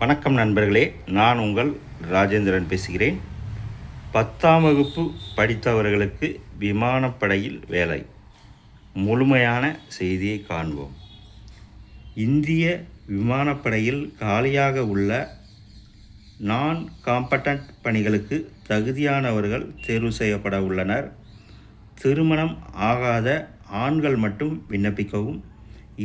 வணக்கம் நண்பர்களே, நான் உங்கள் ராஜேந்திரன் பேசுகிறேன். 10ஆம் வகுப்பு படித்தவர்களுக்கு விமானப்படையில் வேலை. முழுமையான செய்தியை காண்போம். இந்திய விமானப்படையில் காலியாக உள்ள நான் காம்பட்டன்ட் பணிகளுக்கு தகுதியானவர்கள் தேர்வு செய்யப்பட உள்ளனர். திருமணம் ஆகாத ஆண்கள் மட்டும் விண்ணப்பிக்கவும்.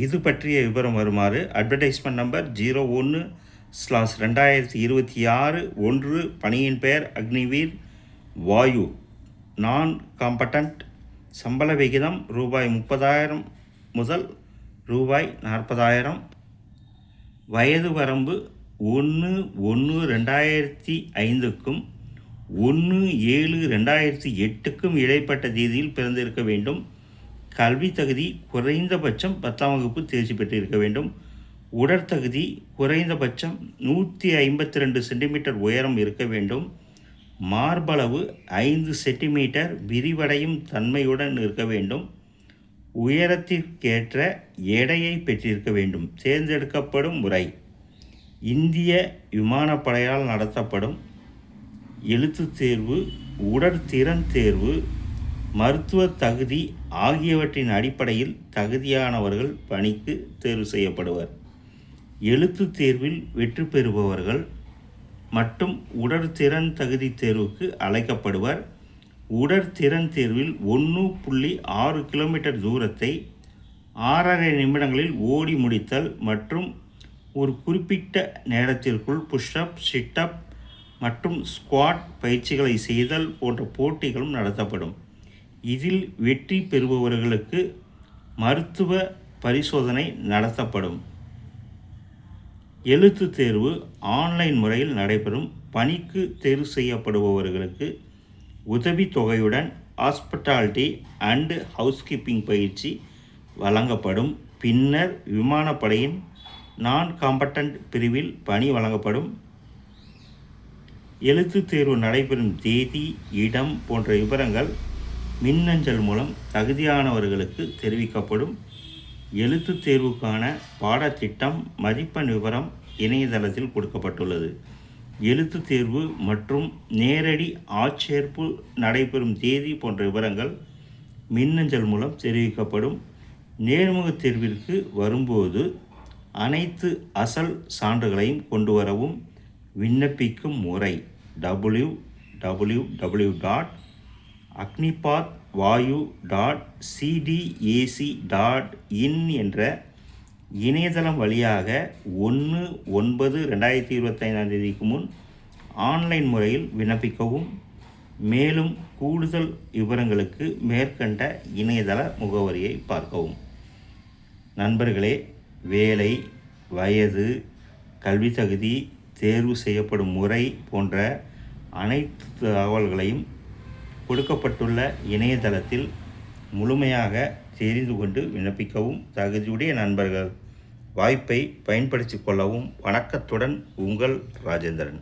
இது பற்றிய விவரம் வருமாறு அட்வர்டைஸ்மெண்ட் நம்பர் 01/2026 1 பணியின் பெயர் அக்னிவீர் வாயு. நான் காம்பட்டன்ட். சம்பள விகிதம் ரூபாய் 30,000 முதல் ரூபாய் 40,000. வயது வரம்பு 1/1/2005க்கும் 1/7/2008க்கும் இடைப்பட்ட தேதியில் பிறந்திருக்க வேண்டும். கல்வி தகுதி குறைந்தபட்சம் 10ஆம் வகுப்பு தேர்ச்சி பெற்றிருக்க வேண்டும். உடற்தகுதி குறைந்தபட்சம் 152 சென்டிமீட்டர் உயரம் இருக்க வேண்டும். மார்பளவு 5 சென்டிமீட்டர் விரிவடையும் தன்மையுடன் இருக்க வேண்டும். உயரத்திற்கேற்ற எடையை பெற்றிருக்க வேண்டும். தேர்ந்தெடுக்கப்படும் முறை: இந்திய விமானப்படையால் நடத்தப்படும் எழுத்துத் தேர்வு, உடற்திறன் தேர்வு, மருத்துவ தகுதி ஆகியவற்றின் அடிப்படையில் தகுதியானவர்கள் பணிக்கு தேர்வு செய்யப்படுவர். எழுத்துத் தேர்வில் வெற்றி பெறுபவர்கள் மட்டும் உடற்திறன் தகுதி தேர்வுக்கு அழைக்கப்படுவர். உடற்திறன் தேர்வில் 1.6 கிலோமீட்டர் தூரத்தை 6.5 நிமிடங்களில் ஓடி முடித்தல் மற்றும் ஒரு குறிப்பிட்ட நேரத்திற்குள் புஷ்அப், சிட்டப் மற்றும் ஸ்குவாட் பயிற்சிகளை செய்தல் போன்ற போட்டிகளும் நடத்தப்படும். இதில் வெற்றி பெறுபவர்களுக்கு மருத்துவ பரிசோதனை நடத்தப்படும். எழுத்துத் தேர்வு ஆன்லைன் முறையில் நடைபெறும். பணிக்கு தேர்வு செய்யப்படுபவர்களுக்கு உதவித்தொகையுடன் ஹாஸ்பிட்டாலிட்டி அண்டு ஹவுஸ்கீப்பிங் பயிற்சி வழங்கப்படும். பின்னர் விமானப்படையின் நான் காம்பட்டன்ட் பிரிவில் பணி வழங்கப்படும். எழுத்துத் தேர்வு நடைபெறும் தேதி, இடம் போன்ற விவரங்கள் மின்னஞ்சல் மூலம் தகுதியானவர்களுக்கு தெரிவிக்கப்படும். எழுத்துத் தேர்வுக்கான பாடத்திட்டம், மதிப்பெண் விவரம் இணையதளத்தில் கொடுக்கப்பட்டுள்ளது. எழுத்துத் தேர்வு மற்றும் நேரடி ஆட்சேர்ப்பு நடைபெறும் தேதி போன்ற விவரங்கள் மின்னஞ்சல் மூலம் தெரிவிக்கப்படும். நேர்முகத் தேர்விற்கு வரும்போது அனைத்து அசல் சான்றுகளையும் கொண்டு வரவும். விண்ணப்பிக்கும் முறை: www.agnipathvayu.cdac.in என்ற இணையதளம் வழியாக 1/9/2025 முன் ஆன்லைன் முறையில் விண்ணப்பிக்கவும். மேலும் கூடுதல் விவரங்களுக்கு மேற்கண்ட இணையதள முகவரியை பார்க்கவும். நண்பர்களே, வேலை, வயது, கல்வி தகுதி, தேர்வு செய்யப்படும் முறை போன்ற அனைத்து தகவல்களையும் கொடுக்கப்பட்டுள்ள இணையதளத்தில் முழுமையாக தெரிந்து கொண்டு விண்ணப்பிக்கவும். தகுதியுடைய நண்பர்கள் வாய்ப்பை பயன்படுத்திக் கொள்ளவும். வணக்கத்துடன் உங்கள் ராஜேந்திரன்.